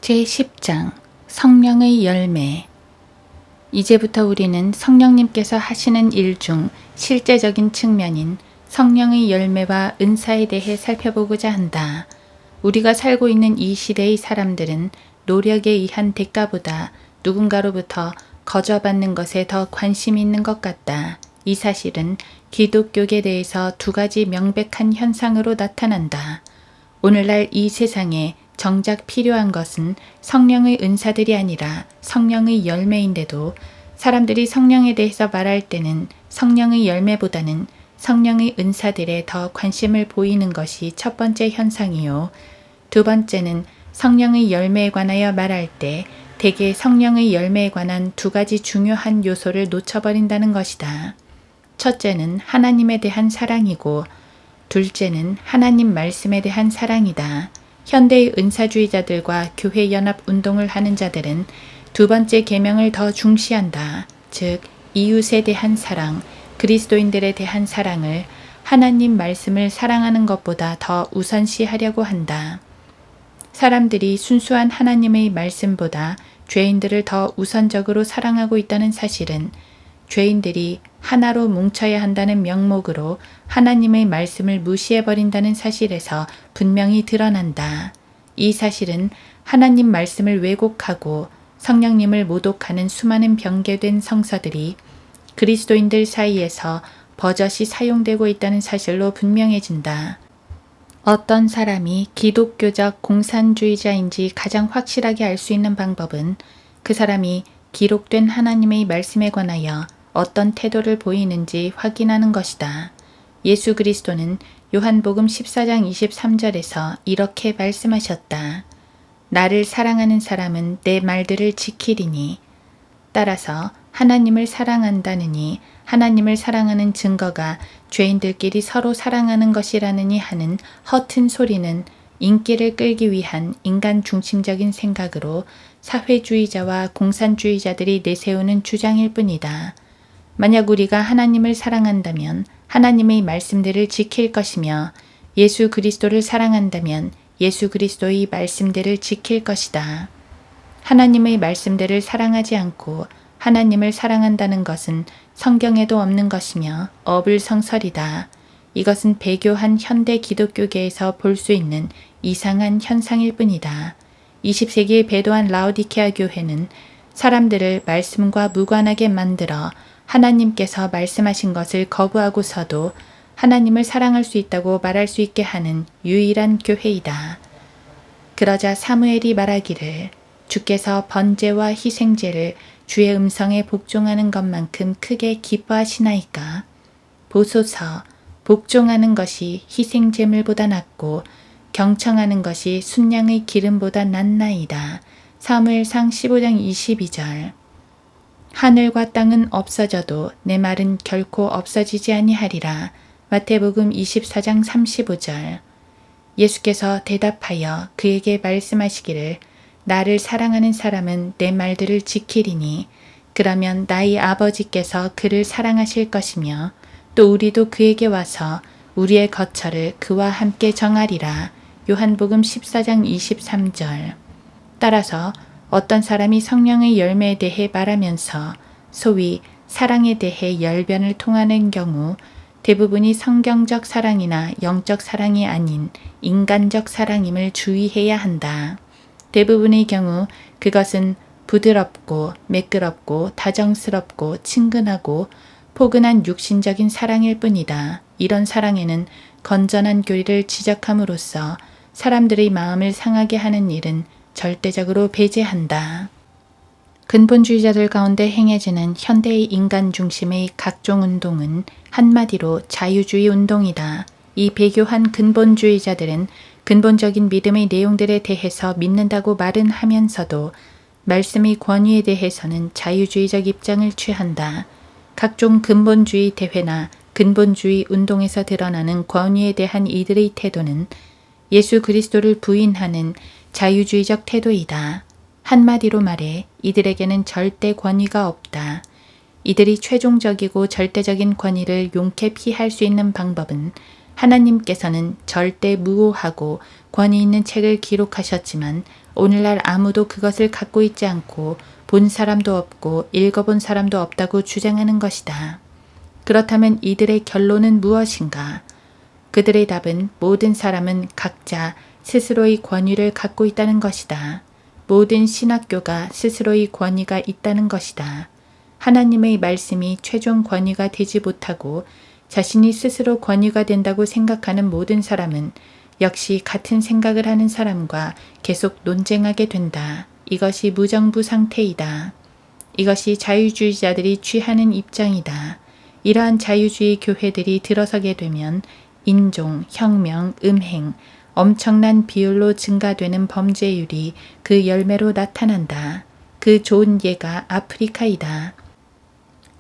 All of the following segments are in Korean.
제10장 성령의 열매. 이제부터 우리는 성령님께서 하시는 일 중 실제적인 측면인 성령의 열매와 은사에 대해 살펴보고자 한다. 우리가 살고 있는 이 시대의 사람들은 노력에 의한 대가보다 누군가로부터 거저받는 것에 더 관심이 있는 것 같다. 이 사실은 기독교에 대해서 두 가지 명백한 현상으로 나타난다. 오늘날 이 세상에 정작 필요한 것은 성령의 은사들이 아니라 성령의 열매인데도 사람들이 성령에 대해서 말할 때는 성령의 열매보다는 성령의 은사들에 더 관심을 보이는 것이 첫 번째 현상이요. 두 번째는 성령의 열매에 관하여 말할 때 대개 성령의 열매에 관한 두 가지 중요한 요소를 놓쳐버린다는 것이다. 첫째는 하나님에 대한 사랑이고 둘째는 하나님 말씀에 대한 사랑이다. 현대의 은사주의자들과 교회 연합 운동을 하는 자들은 두 번째 계명을 더 중시한다. 즉 이웃에 대한 사랑, 그리스도인들에 대한 사랑을 하나님 말씀을 사랑하는 것보다 더 우선시하려고 한다. 사람들이 순수한 하나님의 말씀보다 죄인들을 더 우선적으로 사랑하고 있다는 사실은 죄인들이 하나로 뭉쳐야 한다는 명목으로 하나님의 말씀을 무시해버린다는 사실에서 분명히 드러난다. 이 사실은 하나님 말씀을 왜곡하고 성령님을 모독하는 수많은 변개된 성서들이 그리스도인들 사이에서 버젓이 사용되고 있다는 사실로 분명해진다. 어떤 사람이 기독교적 공산주의자인지 가장 확실하게 알 수 있는 방법은 그 사람이 기록된 하나님의 말씀에 관하여 어떤 태도를 보이는지 확인하는 것이다. 예수 그리스도는 요한복음 14장 23절에서 이렇게 말씀하셨다. 나를 사랑하는 사람은 내 말들을 지키리니. 따라서 하나님을 사랑한다느니 하나님을 사랑하는 증거가 죄인들끼리 서로 사랑하는 것이라느니 하는 허튼 소리는 인기를 끌기 위한 인간 중심적인 생각으로 사회주의자와 공산주의자들이 내세우는 주장일 뿐이다. 만약 우리가 하나님을 사랑한다면 하나님의 말씀들을 지킬 것이며 예수 그리스도를 사랑한다면 예수 그리스도의 말씀들을 지킬 것이다. 하나님의 말씀들을 사랑하지 않고 하나님을 사랑한다는 것은 성경에도 없는 것이며 어불성설이다. 이것은 배교한 현대 기독교계에서 볼 수 있는 이상한 현상일 뿐이다. 20세기에 배도한 라오디케아 교회는 사람들을 말씀과 무관하게 만들어 하나님께서 말씀하신 것을 거부하고서도 하나님을 사랑할 수 있다고 말할 수 있게 하는 유일한 교회이다. 그러자 사무엘이 말하기를 주께서 번제와 희생제를 주의 음성에 복종하는 것만큼 크게 기뻐하시나이까. 보소서, 복종하는 것이 희생제물보다 낫고 경청하는 것이 순양의 기름보다 낫나이다. 사무엘상 15장 22절. 하늘과 땅은 없어져도 내 말은 결코 없어지지 아니하리라. 마태복음 24장 35절. 예수께서 대답하여 그에게 말씀하시기를 나를 사랑하는 사람은 내 말들을 지키리니 그러면 나의 아버지께서 그를 사랑하실 것이며 또 우리도 그에게 와서 우리의 거처를 그와 함께 정하리라. 요한복음 14장 23절. 따라서 어떤 사람이 성령의 열매에 대해 말하면서 소위 사랑에 대해 열변을 통하는 경우 대부분이 성경적 사랑이나 영적 사랑이 아닌 인간적 사랑임을 주의해야 한다. 대부분의 경우 그것은 부드럽고 매끄럽고 다정스럽고 친근하고 포근한 육신적인 사랑일 뿐이다. 이런 사랑에는 건전한 교리를 지적함으로써 사람들의 마음을 상하게 하는 일은 절대적으로 배제한다. 근본주의자들 가운데 행해지는 현대의 인간 중심의 각종 운동은 한마디로 자유주의 운동이다. 이 배교한 근본주의자들은 근본적인 믿음의 내용들에 대해서 믿는다고 말은 하면서도 말씀의 권위에 대해서는 자유주의적 입장을 취한다. 각종 근본주의 대회나 근본주의 운동에서 드러나는 권위에 대한 이들의 태도는 예수 그리스도를 부인하는 자유주의적 태도이다. 한마디로 말해 이들에게는 절대 권위가 없다. 이들이 최종적이고 절대적인 권위를 용케 피할 수 있는 방법은 하나님께서는 절대 무오하고 권위 있는 책을 기록하셨지만 오늘날 아무도 그것을 갖고 있지 않고 본 사람도 없고 읽어본 사람도 없다고 주장하는 것이다. 그렇다면 이들의 결론은 무엇인가? 그들의 답은 모든 사람은 각자 스스로의 권위를 갖고 있다는 것이다. 모든 신학교가 스스로의 권위가 있다는 것이다. 하나님의 말씀이 최종 권위가 되지 못하고 자신이 스스로 권위가 된다고 생각하는 모든 사람은 역시 같은 생각을 하는 사람과 계속 논쟁하게 된다. 이것이 무정부 상태이다. 이것이 자유주의자들이 취하는 입장이다. 이러한 자유주의 교회들이 들어서게 되면 인종, 혁명, 음행, 엄청난 비율로 증가되는 범죄율이 그 열매로 나타난다. 그 좋은 예가 아프리카이다.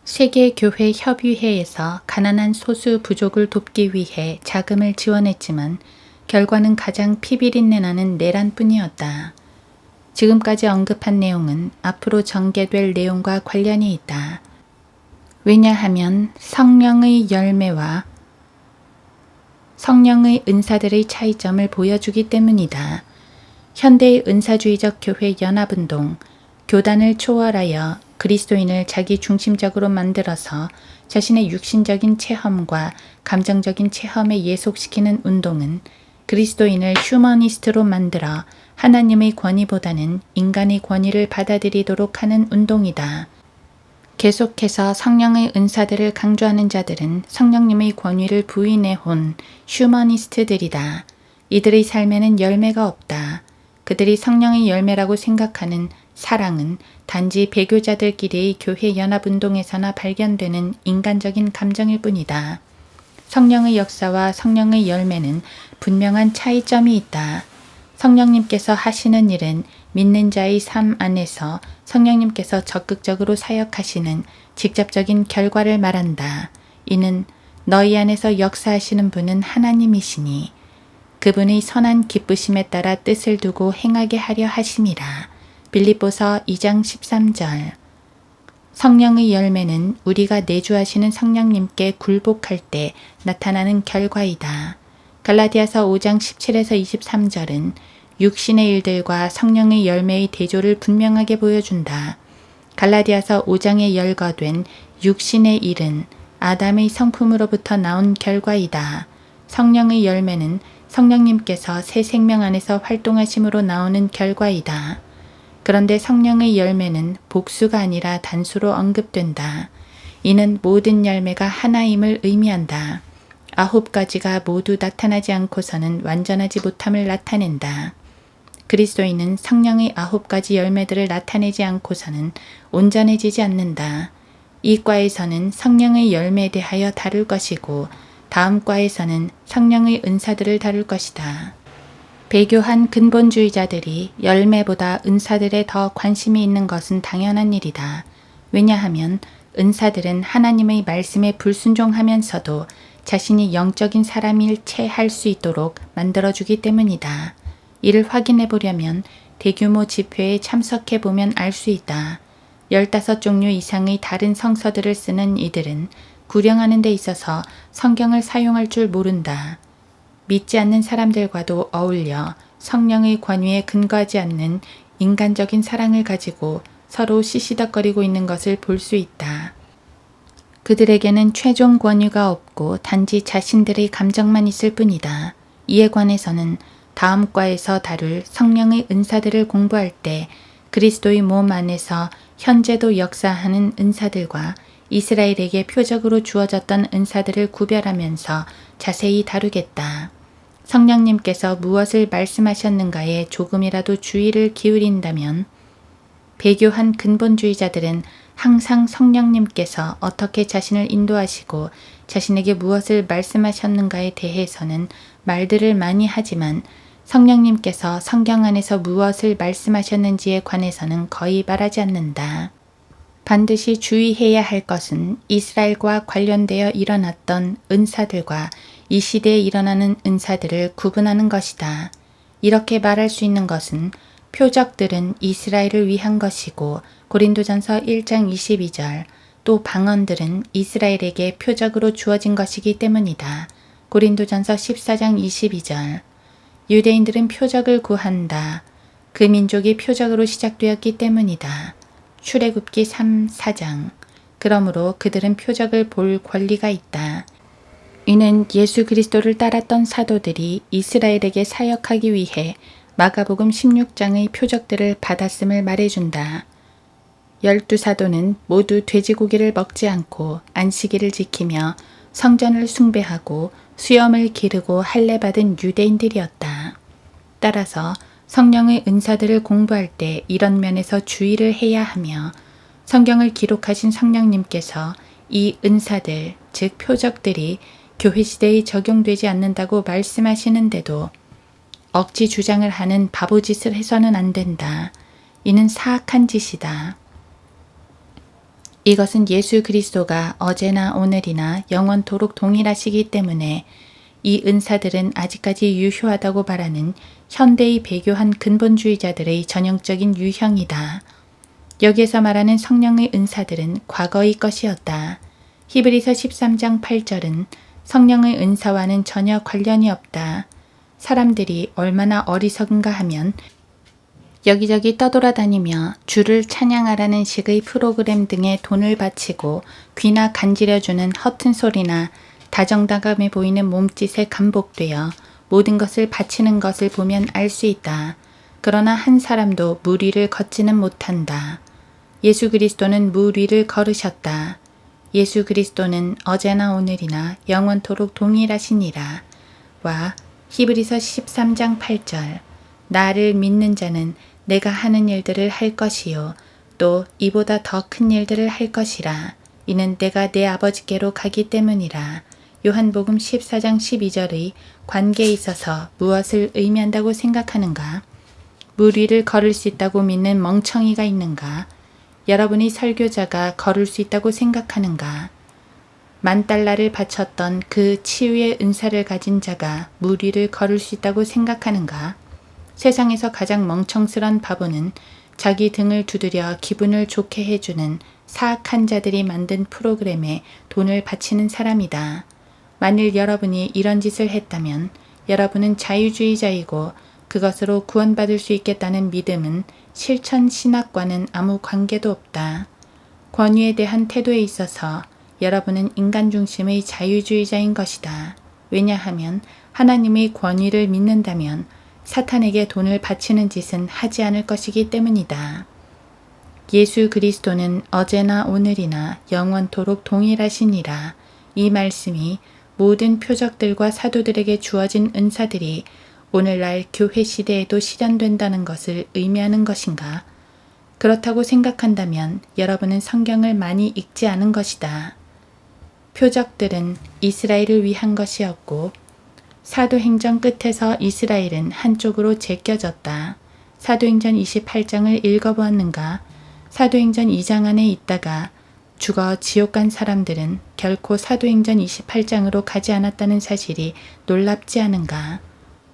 세계교회협의회에서 가난한 소수 부족을 돕기 위해 자금을 지원했지만 결과는 가장 피비린내 나는 내란뿐이었다. 지금까지 언급한 내용은 앞으로 전개될 내용과 관련이 있다. 왜냐하면 성령의 열매와 성령의 은사들의 차이점을 보여주기 때문이다. 현대의 은사주의적 교회 연합운동, 교단을 초월하여 그리스도인을 자기 중심적으로 만들어서 자신의 육신적인 체험과 감정적인 체험에 예속시키는 운동은 그리스도인을 휴머니스트로 만들어 하나님의 권위보다는 인간의 권위를 받아들이도록 하는 운동이다. 계속해서 성령의 은사들을 강조하는 자들은 성령님의 권위를 부인해온 휴머니스트들이다. 이들의 삶에는 열매가 없다. 그들이 성령의 열매라고 생각하는 사랑은 단지 배교자들끼리의 교회 연합운동에서나 발견되는 인간적인 감정일 뿐이다. 성령의 역사와 성령의 열매는 분명한 차이점이 있다. 성령님께서 하시는 일은 믿는 자의 삶 안에서 성령님께서 적극적으로 사역하시는 직접적인 결과를 말한다. 이는 너희 안에서 역사하시는 분은 하나님이시니 그분의 선한 기쁘심에 따라 뜻을 두고 행하게 하려 하심이라. 빌립보서 2장 13절. 성령의 열매는 우리가 내주하시는 성령님께 굴복할 때 나타나는 결과이다. 갈라디아서 5장 17에서 23절은 육신의 일들과 성령의 열매의 대조를 분명하게 보여준다. 갈라디아서 5장에 열거된 육신의 일은 아담의 성품으로부터 나온 결과이다. 성령의 열매는 성령님께서 새 생명 안에서 활동하심으로 나오는 결과이다. 그런데 성령의 열매는 복수가 아니라 단수로 언급된다. 이는 모든 열매가 하나임을 의미한다. 9가지가 모두 나타나지 않고서는 완전하지 못함을 나타낸다. 그리스도인은 성령의 9가지 열매들을 나타내지 않고서는 온전해지지 않는다. 이 과에서는 성령의 열매에 대하여 다룰 것이고 다음 과에서는 성령의 은사들을 다룰 것이다. 배교한 근본주의자들이 열매보다 은사들에 더 관심이 있는 것은 당연한 일이다. 왜냐하면 은사들은 하나님의 말씀에 불순종하면서도 자신이 영적인 사람일 채 할 수 있도록 만들어주기 때문이다. 이를 확인해 보려면 대규모 집회에 참석해 보면 알 수 있다. 15종류 이상의 다른 성서들을 쓰는 이들은 구령하는 데 있어서 성경을 사용할 줄 모른다. 믿지 않는 사람들과도 어울려 성령의 권위에 근거하지 않는 인간적인 사랑을 가지고 서로 시시덕거리고 있는 것을 볼 수 있다. 그들에게는 최종 권위가 없고 단지 자신들의 감정만 있을 뿐이다. 이에 관해서는 다음 과에서 다룰 성령의 은사들을 공부할 때 그리스도의 몸 안에서 현재도 역사하는 은사들과 이스라엘에게 표적으로 주어졌던 은사들을 구별하면서 자세히 다루겠다. 성령님께서 무엇을 말씀하셨는가에 조금이라도 주의를 기울인다면 배교한 근본주의자들은 항상 성령님께서 어떻게 자신을 인도하시고 자신에게 무엇을 말씀하셨는가에 대해서는 말들을 많이 하지만 성령님께서 성경 안에서 무엇을 말씀하셨는지에 관해서는 거의 말하지 않는다. 반드시 주의해야 할 것은 이스라엘과 관련되어 일어났던 은사들과 이 시대에 일어나는 은사들을 구분하는 것이다. 이렇게 말할 수 있는 것은 표적들은 이스라엘을 위한 것이고 고린도전서 1장 22절 또 방언들은 이스라엘에게 표적으로 주어진 것이기 때문이다. 고린도전서 14장 22절 유대인들은 표적을 구한다. 그 민족이 표적으로 시작되었기 때문이다. 출애굽기 3, 4장. 그러므로 그들은 표적을 볼 권리가 있다. 이는 예수 그리스도를 따랐던 사도들이 이스라엘에게 사역하기 위해 마가복음 16장의 표적들을 받았음을 말해준다. 12사도는 모두 돼지고기를 먹지 않고 안식일을 지키며 성전을 숭배하고 수염을 기르고 할례받은 유대인들이었다. 따라서 성령의 은사들을 공부할 때 이런 면에서 주의를 해야 하며 성경을 기록하신 성령님께서 이 은사들, 즉 표적들이 교회 시대에 적용되지 않는다고 말씀하시는데도 억지 주장을 하는 바보짓을 해서는 안 된다. 이는 사악한 짓이다. 이것은 예수 그리스도가 어제나 오늘이나 영원토록 동일하시기 때문에 이 은사들은 아직까지 유효하다고 말하는 현대의 배교한 근본주의자들의 전형적인 유형이다. 여기에서 말하는 성령의 은사들은 과거의 것이었다. 히브리서 13장 8절은 성령의 은사와는 전혀 관련이 없다. 사람들이 얼마나 어리석은가 하면 여기저기 떠돌아다니며 주를 찬양하라는 식의 프로그램 등에 돈을 바치고 귀나 간지려주는 허튼 소리나 다정다감해 보이는 몸짓에 감복되어 모든 것을 바치는 것을 보면 알 수 있다. 그러나 한 사람도 물 위를 걷지는 못한다. 예수 그리스도는 물 위를 걸으셨다. 예수 그리스도는 어제나 오늘이나 영원토록 동일하시니라. 와 히브리서 13장 8절. 나를 믿는 자는 내가 하는 일들을 할 것이요 또 이보다 더 큰 일들을 할 것이라. 이는 내가 내 아버지께로 가기 때문이라. 요한복음 14장 12절의 관계에 있어서 무엇을 의미한다고 생각하는가? 물 위를 걸을 수 있다고 믿는 멍청이가 있는가? 여러분이 설교자가 걸을 수 있다고 생각하는가? $10,000를 바쳤던 그 치유의 은사를 가진 자가 물 위를 걸을 수 있다고 생각하는가? 세상에서 가장 멍청스런 바보는 자기 등을 두드려 기분을 좋게 해주는 사악한 자들이 만든 프로그램에 돈을 바치는 사람이다. 만일 여러분이 이런 짓을 했다면 여러분은 자유주의자이고 그것으로 구원받을 수 있겠다는 믿음은 실천 신학과는 아무 관계도 없다. 권위에 대한 태도에 있어서 여러분은 인간 중심의 자유주의자인 것이다. 왜냐하면 하나님의 권위를 믿는다면 사탄에게 돈을 바치는 짓은 하지 않을 것이기 때문이다. 예수 그리스도는 어제나 오늘이나 영원토록 동일하시니라. 이 말씀이 모든 표적들과 사도들에게 주어진 은사들이 오늘날 교회 시대에도 실현된다는 것을 의미하는 것인가? 그렇다고 생각한다면 여러분은 성경을 많이 읽지 않은 것이다. 표적들은 이스라엘을 위한 것이었고 사도행전 끝에서 이스라엘은 한쪽으로 제껴졌다. 사도행전 28장을 읽어보았는가? 사도행전 2장 안에 있다가 죽어 지옥 간 사람들은 결코 사도행전 28장으로 가지 않았다는 사실이 놀랍지 않은가?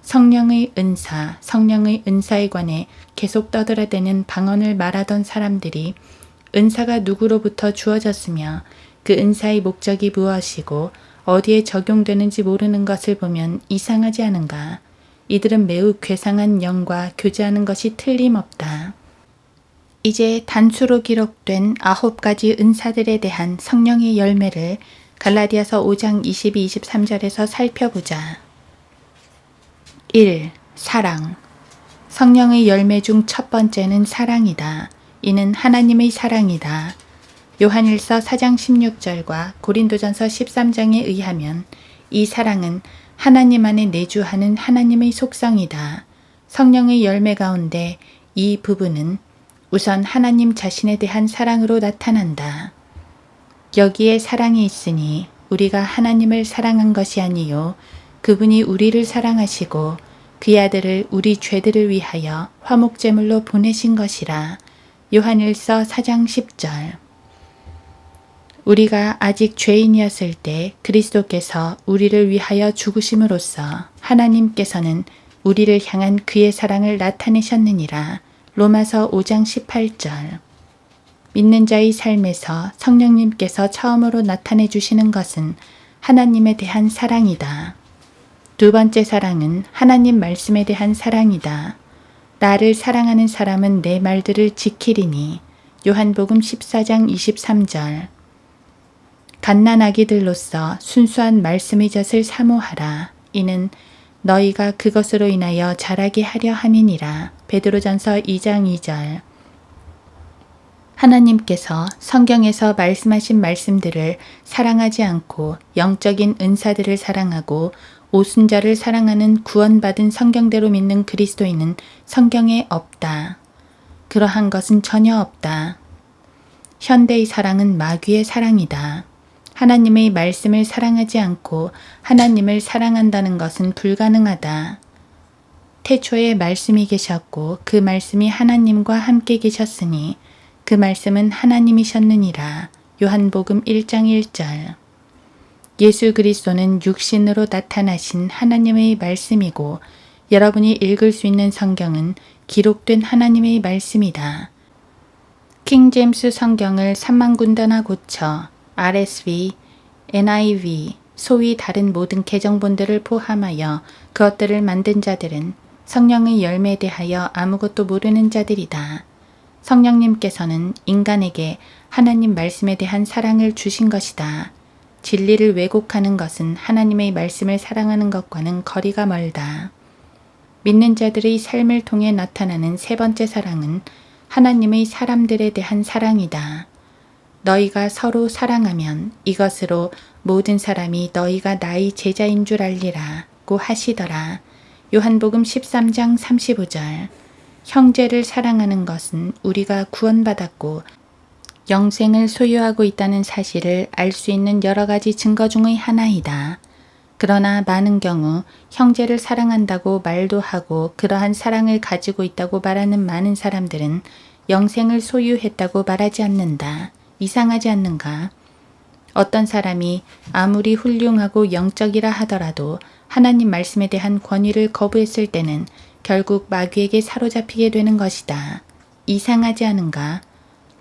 성령의 은사, 성령의 은사에 관해 계속 떠들어대는 방언을 말하던 사람들이 은사가 누구로부터 주어졌으며 그 은사의 목적이 무엇이고 어디에 적용되는지 모르는 것을 보면 이상하지 않은가? 이들은 매우 괴상한 영과 교제하는 것이 틀림없다. 이제 단수로 기록된 9가지 은사들에 대한 성령의 열매를 갈라디아서 5장 22, 23절에서 살펴보자. 1. 사랑. 성령의 열매 중 첫 번째는 사랑이다. 이는 하나님의 사랑이다. 요한일서 4장 16절과 고린도전서 13장에 의하면 이 사랑은 하나님 안에 내주하는 하나님의 속성이다. 성령의 열매 가운데 이 부분은 우선 하나님 자신에 대한 사랑으로 나타난다. 여기에 사랑이 있으니 우리가 하나님을 사랑한 것이 아니요 그분이 우리를 사랑하시고 그의 아들을 우리 죄들을 위하여 화목제물로 보내신 것이라. 요한일서 4장 10절. 우리가 아직 죄인이었을 때 그리스도께서 우리를 위하여 죽으심으로써 하나님께서는 우리를 향한 그의 사랑을 나타내셨느니라. 로마서 5장 18절. 믿는 자의 삶에서 성령님께서 처음으로 나타내 주시는 것은 하나님에 대한 사랑이다. 두 번째 사랑은 하나님 말씀에 대한 사랑이다. 나를 사랑하는 사람은 내 말들을 지키리니. 요한복음 14장 23절. 갓난아기들로서 순수한 말씀의 젖을 사모하라. 이는 너희가 그것으로 인하여 자라게 하려 함이니라. 베드로전서 2장 2절. 하나님께서 성경에서 말씀하신 말씀들을 사랑하지 않고 영적인 은사들을 사랑하고 오순절을 사랑하는 구원받은 성경대로 믿는 그리스도인은 성경에 없다. 그러한 것은 전혀 없다. 현대의 사랑은 마귀의 사랑이다. 하나님의 말씀을 사랑하지 않고 하나님을 사랑한다는 것은 불가능하다. 태초에 말씀이 계셨고 그 말씀이 하나님과 함께 계셨으니 그 말씀은 하나님이셨느니라. 요한복음 1장 1절. 예수 그리스도는 육신으로 나타나신 하나님의 말씀이고 여러분이 읽을 수 있는 성경은 기록된 하나님의 말씀이다. 킹제임스 성경을 3만 군데나 고쳐 RSV, NIV, 소위 다른 모든 개정본들을 포함하여 그것들을 만든 자들은 성령의 열매에 대하여 아무것도 모르는 자들이다. 성령님께서는 인간에게 하나님 말씀에 대한 사랑을 주신 것이다. 진리를 왜곡하는 것은 하나님의 말씀을 사랑하는 것과는 거리가 멀다. 믿는 자들의 삶을 통해 나타나는 세 번째 사랑은 하나님의 사람들에 대한 사랑이다. 너희가 서로 사랑하면 이것으로 모든 사람이 너희가 나의 제자인 줄 알리라고 하시더라. 요한복음 13장 35절. 형제를 사랑하는 것은 우리가 구원받았고 영생을 소유하고 있다는 사실을 알 수 있는 여러 가지 증거 중의 하나이다. 그러나 많은 경우 형제를 사랑한다고 말도 하고 그러한 사랑을 가지고 있다고 말하는 많은 사람들은 영생을 소유했다고 말하지 않는다. 이상하지 않는가? 어떤 사람이 아무리 훌륭하고 영적이라 하더라도 하나님 말씀에 대한 권위를 거부했을 때는 결국 마귀에게 사로잡히게 되는 것이다. 이상하지 않은가?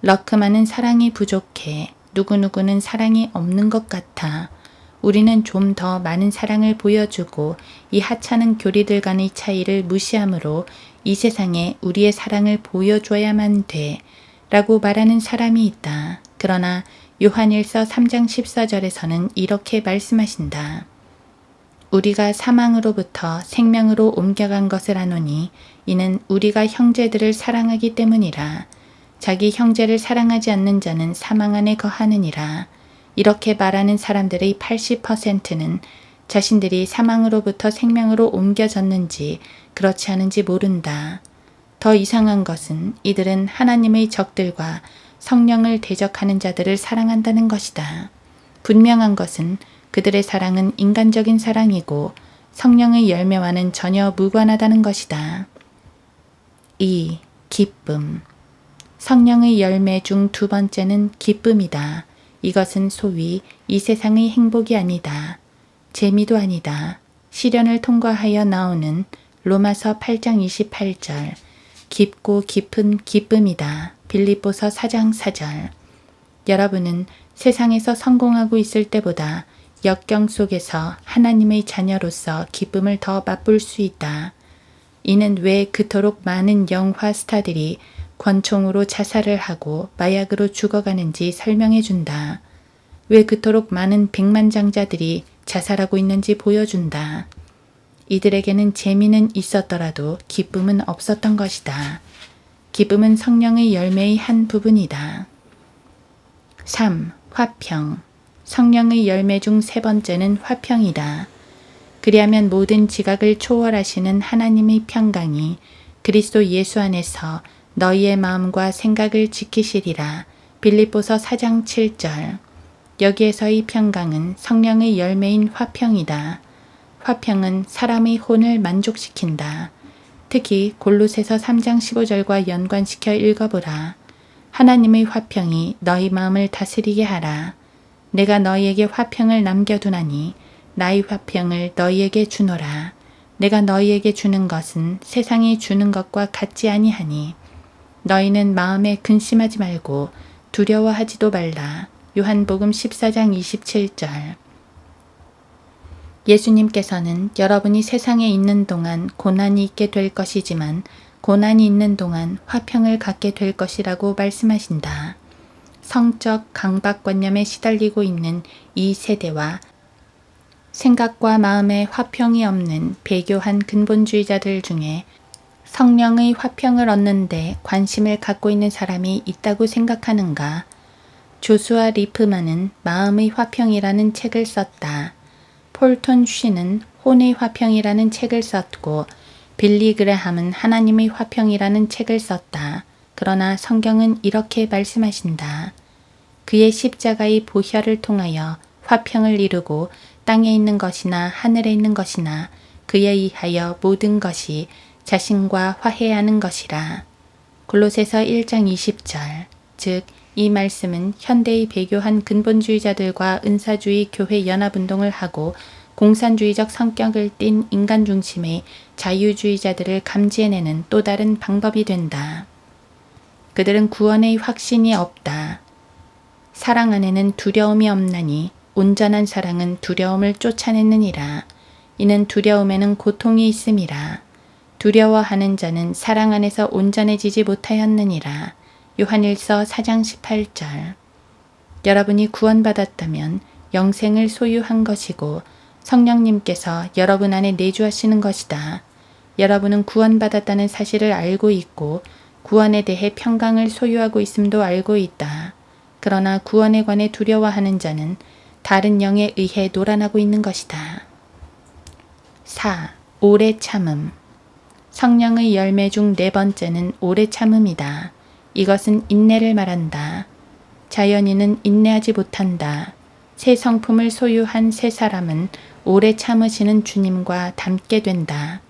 러크만은 사랑이 부족해. 누구누구는 사랑이 없는 것 같아. 우리는 좀 더 많은 사랑을 보여주고 이 하찮은 교리들 간의 차이를 무시하므로 이 세상에 우리의 사랑을 보여줘야만 돼 라고 말하는 사람이 있다. 그러나 요한일서 3장 14절에서는 이렇게 말씀하신다. 우리가 사망으로부터 생명으로 옮겨간 것을 아노니 이는 우리가 형제들을 사랑하기 때문이라. 자기 형제를 사랑하지 않는 자는 사망 안에 거하느니라. 이렇게 말하는 사람들의 80%는 자신들이 사망으로부터 생명으로 옮겨졌는지 그렇지 않은지 모른다. 더 이상한 것은 이들은 하나님의 적들과 성령을 대적하는 자들을 사랑한다는 것이다. 분명한 것은 그들의 사랑은 인간적인 사랑이고 성령의 열매와는 전혀 무관하다는 것이다. 2. 기쁨. 성령의 열매 중 두 번째는 기쁨이다. 이것은 소위 이 세상의 행복이 아니다. 재미도 아니다. 시련을 통과하여 나오는 로마서 8장 28절. 깊고 깊은 기쁨이다. 빌립보서 4장 4절. 여러분은 세상에서 성공하고 있을 때보다 역경 속에서 하나님의 자녀로서 기쁨을 더 맛볼 수 있다. 이는 왜 그토록 많은 영화 스타들이 권총으로 자살을 하고 마약으로 죽어가는지 설명해 준다. 왜 그토록 많은 백만장자들이 자살하고 있는지 보여준다. 이들에게는 재미는 있었더라도 기쁨은 없었던 것이다. 기쁨은 성령의 열매의 한 부분이다. 3. 화평. 성령의 열매 중 세 번째는 화평이다. 그리하면 모든 지각을 초월하시는 하나님의 평강이 그리스도 예수 안에서 너희의 마음과 생각을 지키시리라. 빌립보서 4장 7절. 여기에서의 평강은 성령의 열매인 화평이다. 화평은 사람의 혼을 만족시킨다. 특히 골로새서 3장 15절과 연관시켜 읽어보라. 하나님의 화평이 너희 마음을 다스리게 하라. 내가 너희에게 화평을 남겨두나니 나의 화평을 너희에게 주노라. 내가 너희에게 주는 것은 세상이 주는 것과 같지 아니하니 너희는 마음에 근심하지 말고 두려워하지도 말라. 요한복음 14장 27절. 예수님께서는 여러분이 세상에 있는 동안 고난이 있게 될 것이지만 고난이 있는 동안 화평을 갖게 될 것이라고 말씀하신다. 성적 강박관념에 시달리고 있는 이 세대와 생각과 마음에 화평이 없는 배교한 근본주의자들 중에 성령의 화평을 얻는데 관심을 갖고 있는 사람이 있다고 생각하는가? 조수아 리프만은 마음의 화평이라는 책을 썼다. 폴톤 쉬는 혼의 화평이라는 책을 썼고 빌리 그레함은 하나님의 화평이라는 책을 썼다. 그러나 성경은 이렇게 말씀하신다. 그의 십자가의 보혈을 통하여 화평을 이루고 땅에 있는 것이나 하늘에 있는 것이나 그에 의하여 모든 것이 자신과 화해하는 것이라. 골로새서 1장 20절. 즉 이 말씀은 현대의 배교한 근본주의자들과 은사주의 교회 연합운동을 하고 공산주의적 성격을 띤 인간 중심의 자유주의자들을 감지해내는 또 다른 방법이 된다. 그들은 구원의 확신이 없다. 사랑 안에는 두려움이 없나니 온전한 사랑은 두려움을 쫓아내느니라. 이는 두려움에는 고통이 있음이라. 두려워하는 자는 사랑 안에서 온전해지지 못하였느니라. 요한일서 4장 18절. 여러분이 구원받았다면 영생을 소유한 것이고 성령님께서 여러분 안에 내주하시는 것이다. 여러분은 구원받았다는 사실을 알고 있고 구원에 대해 평강을 소유하고 있음도 알고 있다. 그러나 구원에 관해 두려워하는 자는 다른 영에 의해 노란하고 있는 것이다. 4. 오래 참음. 성령의 열매 중 네 번째는 오래 참음이다. 이것은 인내를 말한다. 자연인은 인내하지 못한다. 새 성품을 소유한 새 사람은 오래 참으시는 주님과 닮게 된다.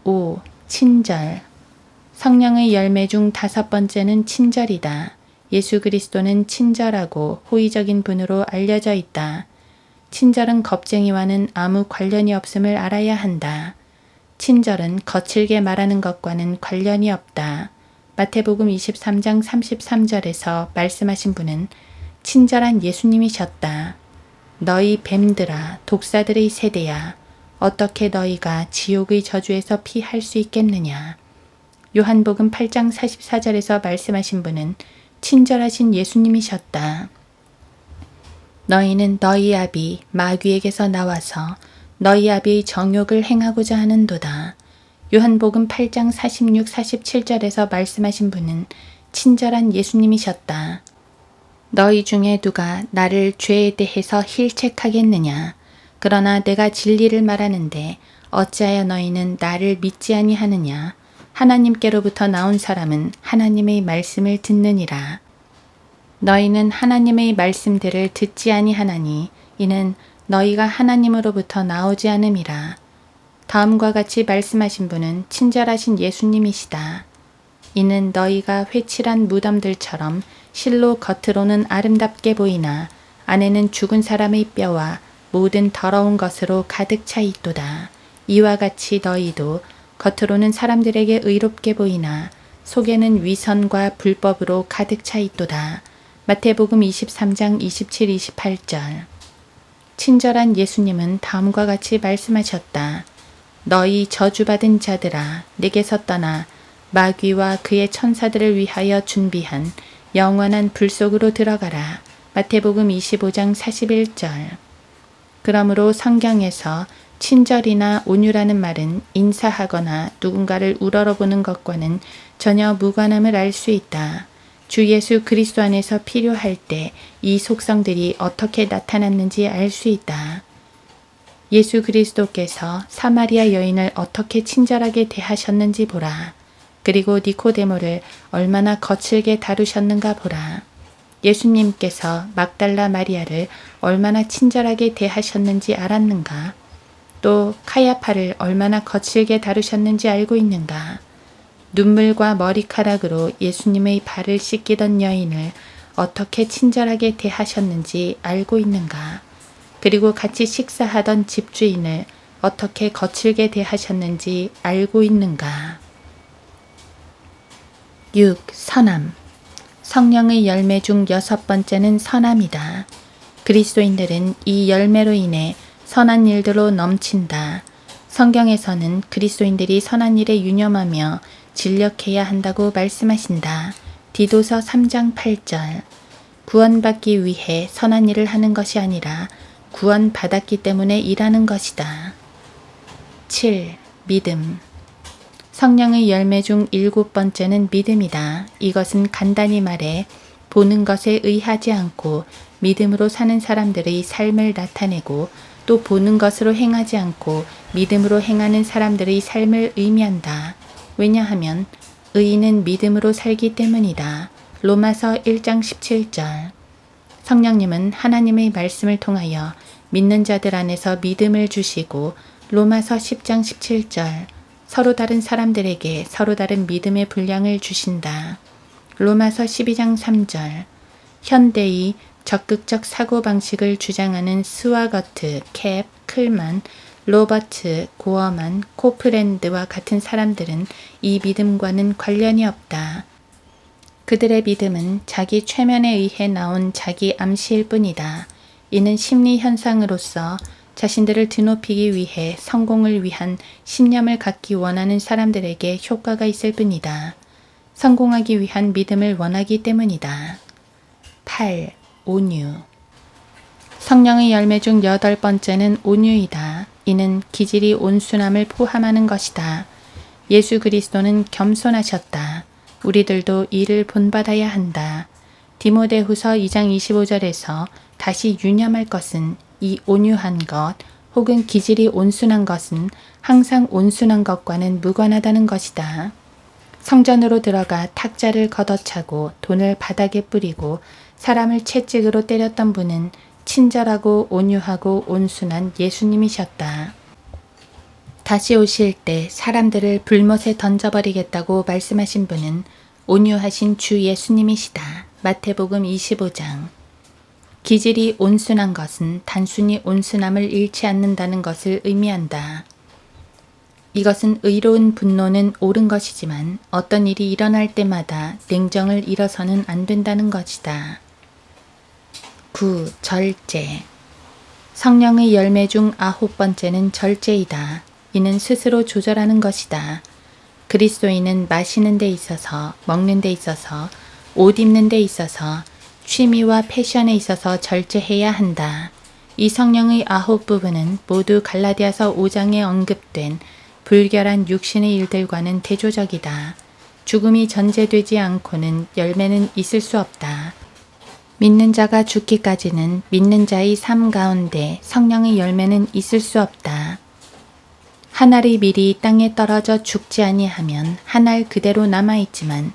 5. 친절. 성령의 열매 중 다섯 번째는 친절이다. 예수 그리스도는 친절하고 호의적인 분으로 알려져 있다. 친절은 겁쟁이와는 아무 관련이 없음을 알아야 한다. 친절은 거칠게 말하는 것과는 관련이 없다. 마태복음 23장 33절에서 말씀하신 분은 친절한 예수님이셨다. 너희 뱀들아, 독사들의 세대야, 어떻게 너희가 지옥의 저주에서 피할 수 있겠느냐. 요한복음 8장 44절에서 말씀하신 분은 친절하신 예수님이셨다. 너희는 너희 아비 마귀에게서 나와서 너희 아비의 정욕을 행하고자 하는도다. 요한복음 8장 46, 47절에서 말씀하신 분은 친절한 예수님이셨다. 너희 중에 누가 나를 죄에 대해서 힐책하겠느냐. 그러나 내가 진리를 말하는데 어찌하여 너희는 나를 믿지 아니하느냐. 하나님께로부터 나온 사람은 하나님의 말씀을 듣느니라. 너희는 하나님의 말씀들을 듣지 아니하나니 이는 너희가 하나님으로부터 나오지 않음이라. 다음과 같이 말씀하신 분은 친절하신 예수님이시다. 이는 너희가 회칠한 무덤들처럼 실로 겉으로는 아름답게 보이나 안에는 죽은 사람의 뼈와 모든 더러운 것으로 가득 차 있도다. 이와 같이 너희도 겉으로는 사람들에게 의롭게 보이나 속에는 위선과 불법으로 가득 차 있도다. 마태복음 23장 27, 28절. 친절한 예수님은 다음과 같이 말씀하셨다. 너희 저주받은 자들아, 내게서 떠나 마귀와 그의 천사들을 위하여 준비한 영원한 불 속으로 들어가라. 마태복음 25장 41절. 그러므로 성경에서 친절이나 온유라는 말은 인사하거나 누군가를 우러러보는 것과는 전혀 무관함을 알 수 있다. 주 예수 그리스도 안에서 필요할 때 이 속성들이 어떻게 나타났는지 알 수 있다. 예수 그리스도께서 사마리아 여인을 어떻게 친절하게 대하셨는지 보라. 그리고 니코데모를 얼마나 거칠게 다루셨는가 보라. 예수님께서 막달라 마리아를 얼마나 친절하게 대하셨는지 알았는가? 또 카야파를 얼마나 거칠게 다루셨는지 알고 있는가? 눈물과 머리카락으로 예수님의 발을 씻기던 여인을 어떻게 친절하게 대하셨는지 알고 있는가? 그리고 같이 식사하던 집주인을 어떻게 거칠게 대하셨는지 알고 있는가? 6. 선함. 성령의 열매 중 여섯 번째는 선함이다. 그리스도인들은 이 열매로 인해 선한 일들로 넘친다. 성경에서는 그리스도인들이 선한 일에 유념하며 진력해야 한다고 말씀하신다. 디도서 3장 8절. 구원받기 위해 선한 일을 하는 것이 아니라 구원받았기 때문에 일하는 것이다. 7. 믿음. 성령의 열매 중 7번째는 믿음이다. 이것은 간단히 말해 보는 것에 의하지 않고 믿음으로 사는 사람들의 삶을 나타내고 또 보는 것으로 행하지 않고 믿음으로 행하는 사람들의 삶을 의미한다. 왜냐하면 의인은 믿음으로 살기 때문이다. 로마서 1장 17절. 성령님은 하나님의 말씀을 통하여 믿는 자들 안에서 믿음을 주시고 로마서 10장 17절. 서로 다른 사람들에게 서로 다른 믿음의 분량을 주신다. 로마서 12장 3절. 현대의 적극적 사고방식을 주장하는 스와거트, 캡, 클만, 로버트, 고어만, 코프랜드와 같은 사람들은 이 믿음과는 관련이 없다. 그들의 믿음은 자기 최면에 의해 나온 자기 암시일 뿐이다. 이는 심리 현상으로서 자신들을 드높이기 위해 성공을 위한 신념을 갖기 원하는 사람들에게 효과가 있을 뿐이다. 성공하기 위한 믿음을 원하기 때문이다. 8. 온유. 성령의 열매 중 8번째는 온유이다. 이는 기질이 온순함을 포함하는 것이다. 예수 그리스도는 겸손하셨다. 우리들도 이를 본받아야 한다. 디모데후서 2장 25절에서 다시 유념할 것은 이 온유한 것 혹은 기질이 온순한 것은 항상 온순한 것과는 무관하다는 것이다. 성전으로 들어가 탁자를 걷어차고 돈을 바닥에 뿌리고 사람을 채찍으로 때렸던 분은 친절하고 온유하고 온순한 예수님이셨다. 다시 오실 때 사람들을 불못에 던져버리겠다고 말씀하신 분은 온유하신 주 예수님이시다. 마태복음 25장. 기질이 온순한 것은 단순히 온순함을 잃지 않는다는 것을 의미한다. 이것은 의로운 분노는 옳은 것이지만 어떤 일이 일어날 때마다 냉정을 잃어서는 안 된다는 것이다. 9. 절제. 성령의 열매 중 9번째는 절제이다. 이는 스스로 조절하는 것이다. 그리스도인은 마시는 데 있어서, 먹는 데 있어서, 옷 입는 데 있어서, 취미와 패션에 있어서 절제해야 한다. 이 성령의 9부분은 모두 갈라디아서 5장에 언급된 불결한 육신의 일들과는 대조적이다. 죽음이 전제되지 않고는 열매는 있을 수 없다. 믿는 자가 죽기까지는 믿는 자의 삶 가운데 성령의 열매는 있을 수 없다. 한 알의 밀이 땅에 떨어져 죽지 아니하면 한 알 그대로 남아있지만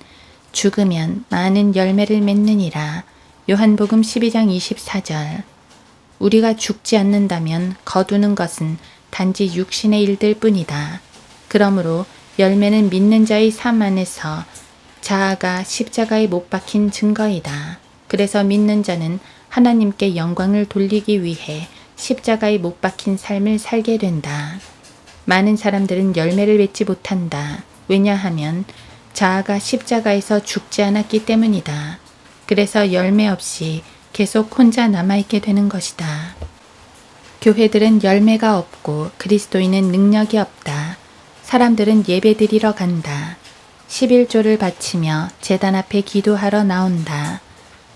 죽으면 많은 열매를 맺느니라. 요한복음 12장 24절. 우리가 죽지 않는다면 거두는 것은 단지 육신의 일들 뿐이다. 그러므로 열매는 믿는 자의 삶 안에서 자아가 십자가에 못 박힌 증거이다. 그래서 믿는 자는 하나님께 영광을 돌리기 위해 십자가에 못 박힌 삶을 살게 된다. 많은 사람들은 열매를 맺지 못한다. 왜냐하면 자아가 십자가에서 죽지 않았기 때문이다. 그래서 열매 없이 계속 혼자 남아있게 되는 것이다. 교회들은 열매가 없고 그리스도인은 능력이 없다. 사람들은 예배드리러 간다. 11조를 바치며 제단 앞에 기도하러 나온다.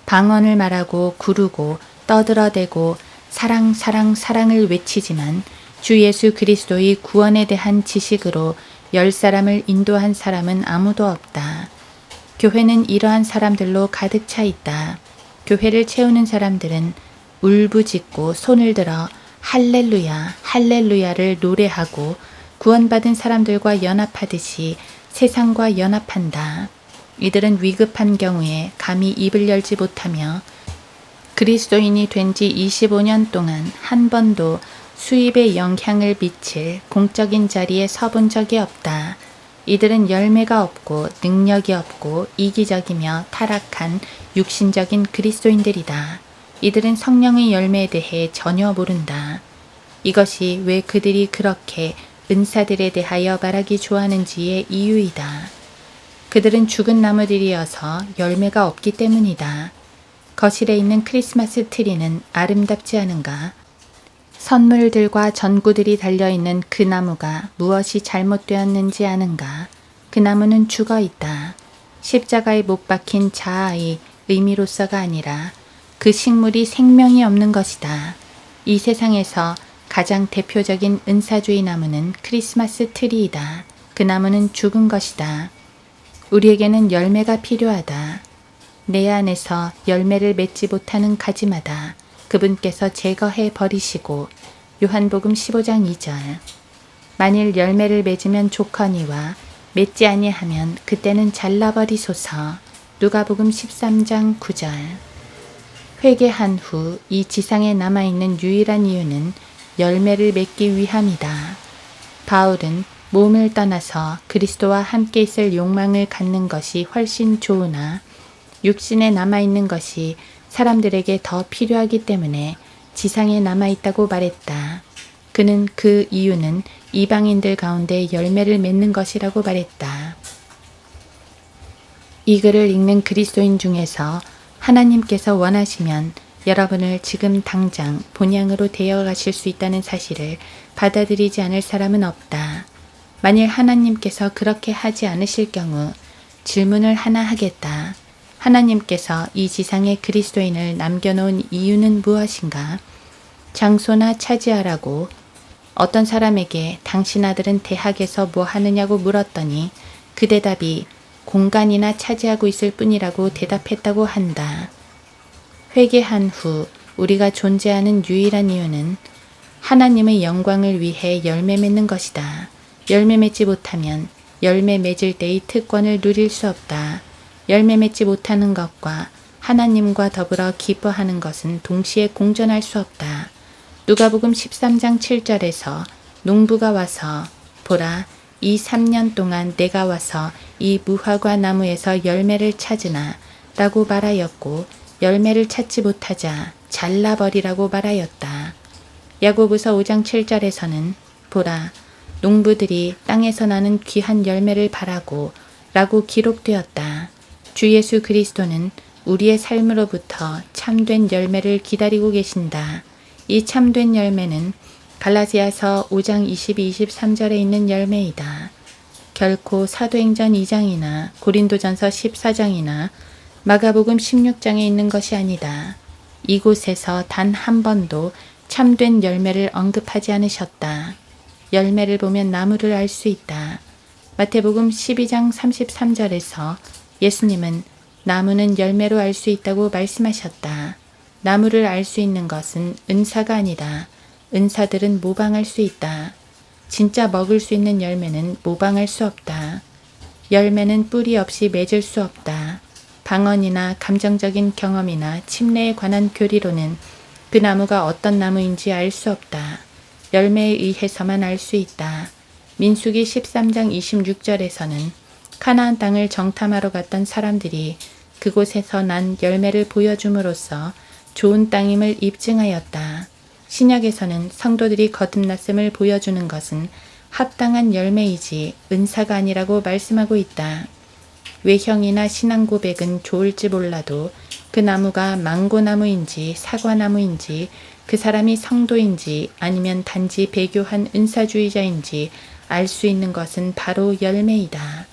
방언을 말하고 구르고 떠들어대고 사랑 사랑 사랑을 외치지만 주 예수 그리스도의 구원에 대한 지식으로 10사람을 인도한 사람은 아무도 없다. 교회는 이러한 사람들로 가득 차 있다. 교회를 채우는 사람들은 울부짖고 손을 들어 할렐루야 할렐루야를 노래하고 구원받은 사람들과 연합하듯이 세상과 연합한다. 이들은 위급한 경우에 감히 입을 열지 못하며 그리스도인이 된 지 25년 동안 한 번도 수입에 영향을 미칠 공적인 자리에 서본 적이 없다. 이들은 열매가 없고 능력이 없고 이기적이며 타락한 육신적인 그리스도인들이다. 이들은 성령의 열매에 대해 전혀 모른다. 이것이 왜 그들이 그렇게 은사들에 대하여 말하기 좋아하는지의 이유이다. 그들은 죽은 나무들이어서 열매가 없기 때문이다. 거실에 있는 크리스마스 트리는 아름답지 않은가? 선물들과 전구들이 달려있는 그 나무가 무엇이 잘못되었는지 아는가? 그 나무는 죽어 있다. 십자가에 못 박힌 자아의 의미로서가 아니라 그 식물이 생명이 없는 것이다. 이 세상에서 가장 대표적인 은사주의 나무는 크리스마스 트리이다. 그 나무는 죽은 것이다. 우리에게는 열매가 필요하다. 내 안에서 열매를 맺지 못하는 가지마다 그분께서 제거해 버리시고 요한복음 15장 2절 만일 열매를 맺으면 좋거니와 맺지 아니하면 그때는 잘라버리소서. 누가복음 13장 9절 회개한 후 이 지상에 남아있는 유일한 이유는 열매를 맺기 위함이다. 바울은 몸을 떠나서 그리스도와 함께 있을 욕망을 갖는 것이 훨씬 좋으나 육신에 남아있는 것이 사람들에게 더 필요하기 때문에 지상에 남아있다고 말했다. 그는 그 이유는 이방인들 가운데 열매를 맺는 것이라고 말했다. 이 글을 읽는 그리스도인 중에서 하나님께서 원하시면 여러분을 지금 당장 본향으로 데려가실 수 있다는 사실을 받아들이지 않을 사람은 없다. 만일 하나님께서 그렇게 하지 않으실 경우 질문을 하나 하겠다. 하나님께서 이 지상에 그리스도인을 남겨놓은 이유는 무엇인가? 장소나 차지하라고 어떤 사람에게 당신 아들은 대학에서 뭐 하느냐고 물었더니 그 대답이 공간이나 차지하고 있을 뿐이라고 대답했다고 한다. 회개한 후 우리가 존재하는 유일한 이유는 하나님의 영광을 위해 열매 맺는 것이다. 열매 맺지 못하면 열매 맺을 때의 특권을 누릴 수 없다. 열매 맺지 못하는 것과 하나님과 더불어 기뻐하는 것은 동시에 공존할 수 없다. 누가복음 13장 7절에서 농부가 와서 보라 이 3년 동안 내가 와서 이 무화과 나무에서 열매를 찾으나 라고 말하였고 열매를 찾지 못하자 잘라버리라고 말하였다. 야고보서 5장 7절에서는 보라 농부들이 땅에서 나는 귀한 열매를 바라고 라고 기록되었다. 주 예수 그리스도는 우리의 삶으로부터 참된 열매를 기다리고 계신다. 이 참된 열매는 갈라디아서 5장 22-23절에 있는 열매이다. 결코 사도행전 2장이나 고린도전서 14장이나 마가복음 16장에 있는 것이 아니다. 이곳에서 단 한 번도 참된 열매를 언급하지 않으셨다. 열매를 보면 나무를 알 수 있다. 마태복음 12장 33절에서 예수님은 나무는 열매로 알 수 있다고 말씀하셨다. 나무를 알 수 있는 것은 은사가 아니다. 은사들은 모방할 수 있다. 진짜 먹을 수 있는 열매는 모방할 수 없다. 열매는 뿌리 없이 맺을 수 없다. 방언이나 감정적인 경험이나 침례에 관한 교리로는 그 나무가 어떤 나무인지 알 수 없다. 열매에 의해서만 알 수 있다. 민수기 13장 26절에서는 가나안 땅을 정탐하러 갔던 사람들이 그곳에서 난 열매를 보여줌으로써 좋은 땅임을 입증하였다. 신약에서는 성도들이 거듭났음을 보여주는 것은 합당한 열매이지 은사가 아니라고 말씀하고 있다. 외형이나 신앙 고백은 좋을지 몰라도 그 나무가 망고나무인지 사과나무인지 그 사람이 성도인지 아니면 단지 배교한 은사주의자인지 알 수 있는 것은 바로 열매이다.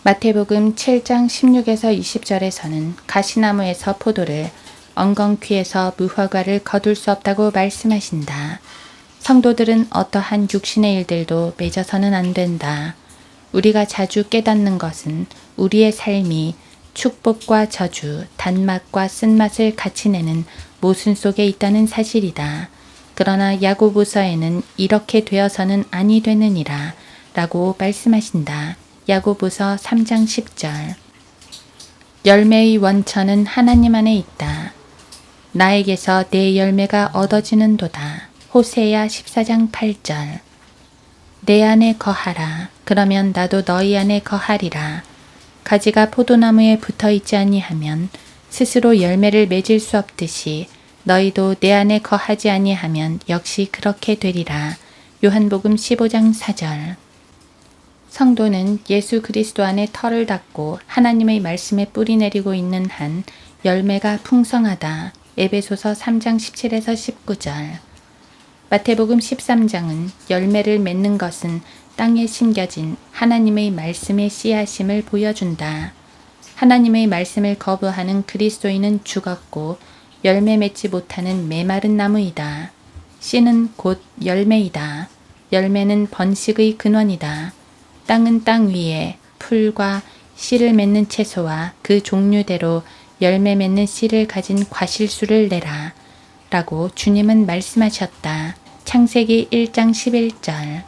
마태복음 7장 16에서 20절에서는 가시나무에서 포도를 엉겅퀴에서 무화과를 거둘 수 없다고 말씀하신다. 성도들은 어떠한 육신의 일들도 맺어서는 안 된다. 우리가 자주 깨닫는 것은 우리의 삶이 축복과 저주, 단맛과 쓴맛을 같이 내는 모순 속에 있다는 사실이다. 그러나 야고보서에는 이렇게 되어서는 아니 되느니라 라고 말씀하신다. 야고보서 3장 10절 열매의 원천은 하나님 안에 있다. 나에게서 내 열매가 얻어지는도다. 호세야 14장 8절 내 안에 거하라. 그러면 나도 너희 안에 거하리라. 가지가 포도나무에 붙어 있지 아니하면 스스로 열매를 맺을 수 없듯이 너희도 내 안에 거하지 아니하면 역시 그렇게 되리라. 요한복음 15장 4절 성도는 예수 그리스도 안에 털을 닫고 하나님의 말씀에 뿌리 내리고 있는 한 열매가 풍성하다. 에베소서 3장 17에서 19절 마태복음 13장은 열매를 맺는 것은 땅에 심겨진 하나님의 말씀의 씨앗임을 보여준다. 하나님의 말씀을 거부하는 그리스도인은 죽었고 열매 맺지 못하는 메마른 나무이다. 씨는 곧 열매이다. 열매는 번식의 근원이다. 땅은 땅 위에 풀과 씨를 맺는 채소와 그 종류대로 열매 맺는 씨를 가진 과실수를 내라. 라고 주님은 말씀하셨다. 창세기 1장 11절.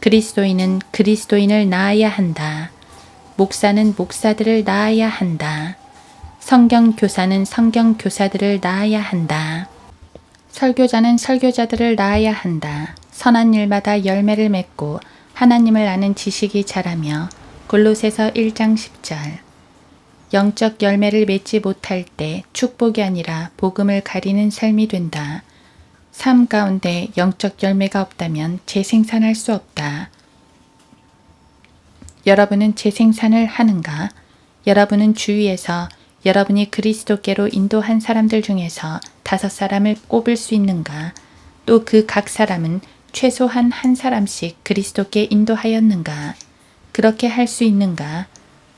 그리스도인은 그리스도인을 낳아야 한다. 목사는 목사들을 낳아야 한다. 성경교사는 성경교사들을 낳아야 한다. 설교자는 설교자들을 낳아야 한다. 선한 일마다 열매를 맺고 하나님을 아는 지식이 자라며 골로새서 1장 10절. 영적 열매를 맺지 못할 때 축복이 아니라 복음을 가리는 삶이 된다. 삶 가운데 영적 열매가 없다면 재생산할 수 없다. 여러분은 재생산을 하는가? 여러분은 주위에서 여러분이 그리스도께로 인도한 사람들 중에서 5사람을 꼽을 수 있는가? 또 그 각 사람은 최소한 한 사람씩 그리스도께 인도하였는가? 그렇게 할 수 있는가?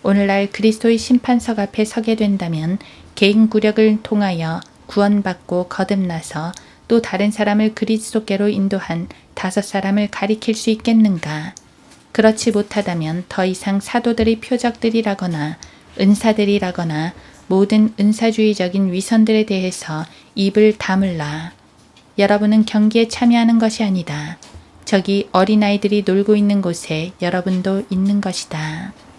오늘날 그리스도의 심판석 앞에 서게 된다면 개인 구력을 통하여 구원받고 거듭나서 또 다른 사람을 그리스도께로 인도한 5사람을 가리킬 수 있겠는가? 그렇지 못하다면 더 이상 사도들의 표적들이라거나 은사들이라거나 모든 은사주의적인 위선들에 대해서 입을 다물라. 여러분은 경기에 참여하는 것이 아니다. 저기 어린아이들이 놀고 있는 곳에 여러분도 있는 것이다.